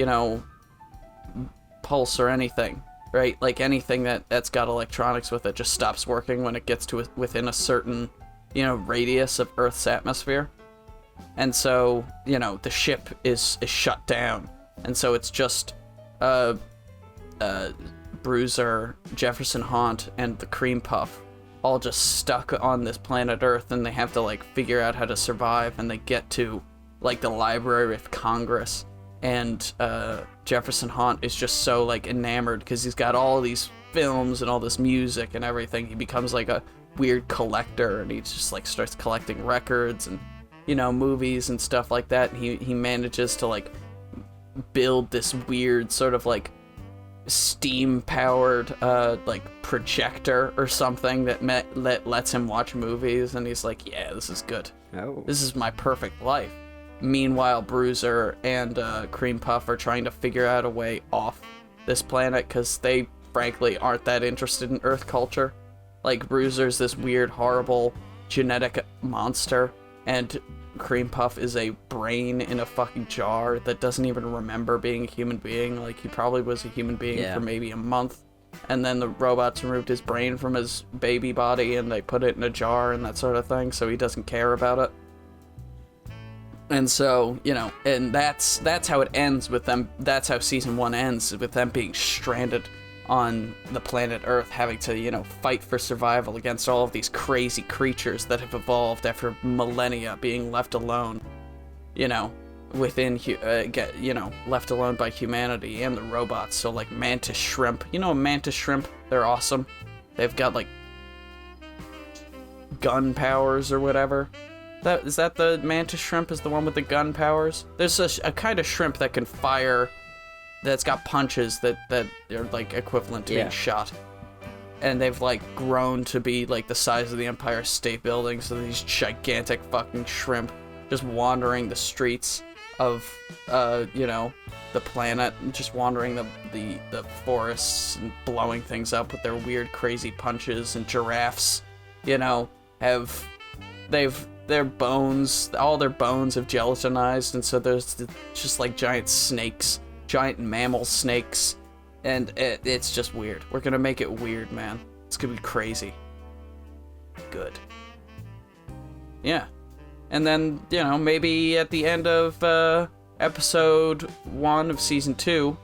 A: pulse or anything, right? Anything that's got electronics with it just stops working when it gets to within a certain, radius of Earth's atmosphere. And so, the ship is shut down. And so it's just Bruiser, Jefferson Haunt, and the cream puff all just stuck on this planet Earth, and they have to figure out how to survive, and they get to the Library of Congress, and Jefferson Haunt is just so enamored because he's got all these films and all this music and everything. He becomes a weird collector, and he just like starts collecting records and, you know, movies and stuff like that. And he manages to like build this weird sort of like steam powered like projector or something that lets him watch movies, and he's like, yeah, this is good.
B: Oh.
A: This is my perfect life. Meanwhile, Bruiser and Cream Puff are trying to figure out a way off this planet because they frankly aren't that interested in Earth culture. Like, Bruiser's this weird, horrible genetic monster, and Cream Puff is a brain in a fucking jar that doesn't even remember being a human being. Like, he probably was a human being for maybe a month, and then the robots removed his brain from his baby body and they put it in a jar and that sort of thing, so he doesn't care about it. And so, you know, and that's how it ends with them. That's how season 1 ends, with them being stranded on the planet Earth, having to, you know, fight for survival against all of these crazy creatures that have evolved after millennia, being left alone, you know, left alone by humanity and the robots. So, like, mantis shrimp. You know, mantis shrimp, they're awesome. They've got, like, gun powers or whatever. Is that the mantis shrimp is the one with the gun powers? There's a kind of shrimp that can fire, that's got punches that are like equivalent to being shot. And they've like grown to be like the size of the Empire State Building, so these gigantic fucking shrimp just wandering the streets of you know, the planet, and just wandering the forests and blowing things up with their weird crazy punches. And giraffes, you know, their bones, all their bones have gelatinized, and so there's just like giant snakes, giant mammal snakes, and it's just weird. We're gonna make it weird, man. It's gonna be crazy. Good. Yeah. And then, you know, maybe at the end of episode 1 of season 2,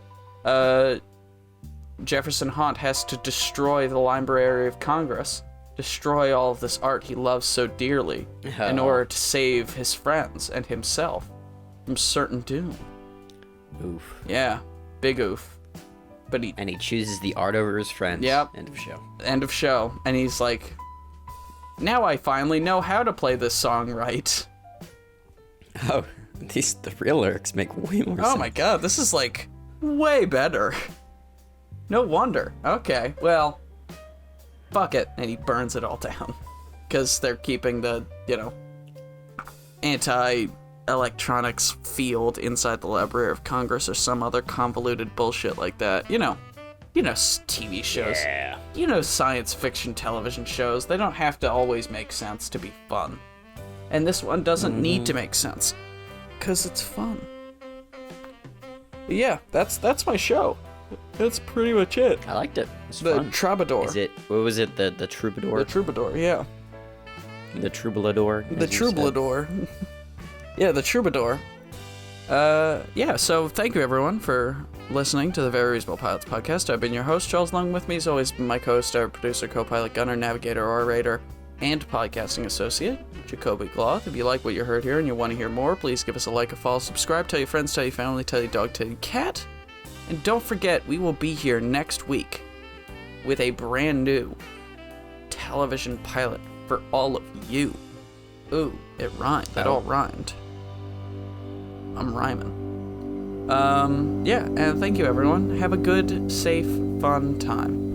A: Jefferson Haunt has to destroy the Library of Congress, destroy all of this art he loves so dearly, in order to save his friends and himself from certain doom.
B: Oof.
A: Yeah, big oof. But he
B: chooses the art over his friends.
A: Yep.
B: End of show.
A: End of show. And he's like, now I finally know how to play this song right.
B: Oh, the real lyrics make way more sense.
A: Oh my god, this is like way better. No wonder. Okay, well, fuck it. And he burns it all down. Because they're keeping the, you know, anti-electronics field inside the Library of Congress or some other convoluted bullshit like that. You know TV shows.
B: Yeah.
A: You know, science fiction television shows. They don't have to always make sense to be fun. And this one doesn't need to make sense. Because it's fun. But yeah, that's my show. That's pretty much it.
B: I liked it. It's
A: the
B: fun.
A: Troubadour.
B: What was it? The Troubadour?
A: The Troubadour, yeah.
B: The Troubadour.
A: The Troubadour. Yeah, the Troubadour. Yeah, so thank you everyone for listening to the Very Reasonable Pilots podcast. I've been your host, Charles. Along with me is always my co-host, our producer, co-pilot, gunner, navigator, orator, and podcasting associate, Jacoby Gloth. If you like what you heard here and you want to hear more, please give us a like, a follow, subscribe, tell your friends, tell your family, tell your dog, tell your cat. And don't forget, we will be here next week with a brand new television pilot for all of you. Ooh, it rhymed. That all rhymed. I'm rhyming. Yeah, and thank you everyone. Have a good, safe, fun time.